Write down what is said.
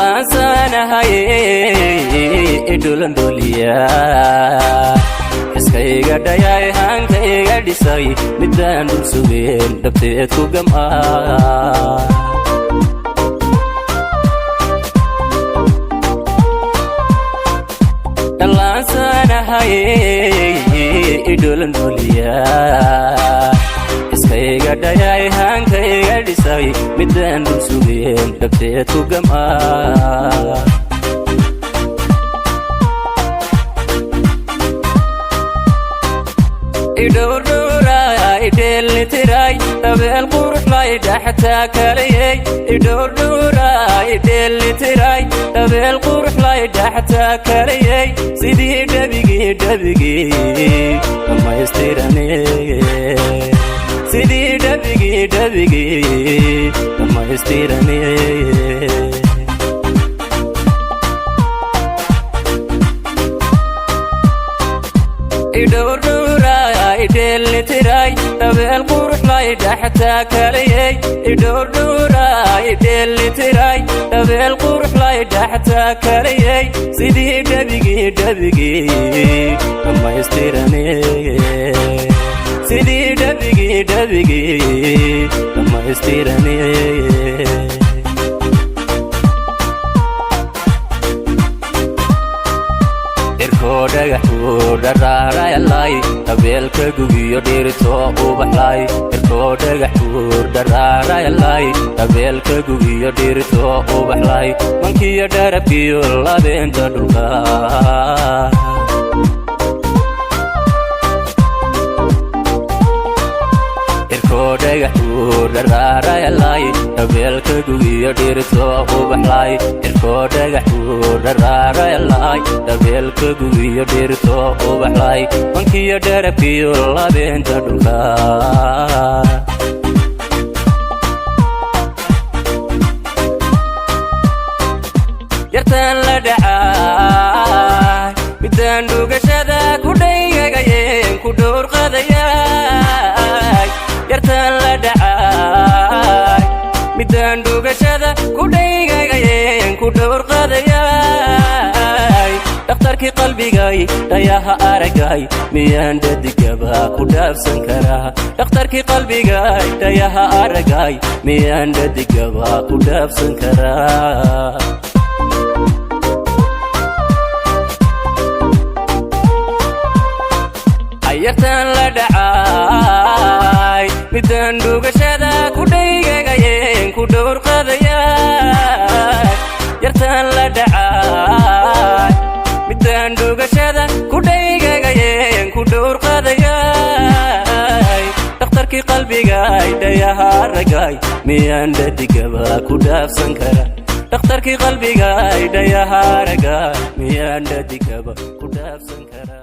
dhalansana haye idulan doliya iskayga dhayay hankayga dhisay midaan dul sugeen dhabteed ku gamaa dhalansana haye idulan doliya iskayga dhayay hankayga dhisay midaan dul sugeen dhabteed ku gamaa idhowrdhowray dheelitiray dabeel qurux lay dhaxtaa kaliyey idhowrdhowray dheelitiray dabeel qurux lay dhaxtaa kaliyey sidii dhabigii dhammaystirane sidii dhabigii dhammaystirane idhowrdhowray dheelitiray dabeel qurux lay dhaxtaa kaliyey idhowrdhowray dheelitiray dabeel qurux lay dhaxtaa kaliyey sidii dhabigii dhammaystirane sidii dhabigii dhammaystirane dhagaxuu dharaarayalay dabeelka gugiyo dhirto ubaxlay irkoo dhagaxuu dharaarayalay dabeelka gugiyo dhirto ubaxlay mankiyo dharabkiyo labeenta dhulka irkoo dhagaxuu dharaarayalay dabeelka gugiyo dhirto ubaxlay irkoo dhagaxuu dharaarayalay dabeelka gugiyo dhirto ubaxlay mankiyo dharabkiyo labeenta dhulka yartaan la dhacay midaan dhugashada ku dhaygagayeen ku dhowrqadayay yartaan la dhacay midaan dhugashada ku dhaygagayeen ku dhowrqadayay dhakhtarkii qalbigay dhayaha aragay miyaan dhadigaba ku dhaafsan karaa dhakhtarkii qalbigay dhayaha aragay miyaan dhadigaba ku dhaafsan karaa yartaan la dhacay midaan dhugashada ku dhaygagayeen ku dhowrqadayay yartaan la dhacay midaan dhugashada ku dhaygagayeen ku dhowrqadayay dhakhtarkii qalbigay dhayaha aragay miyaan dhadigaba ku dhaafsan kara dhakhtarkii qalbigay dhayaha aragay miyaan dhadigaba ku dhaafsan kara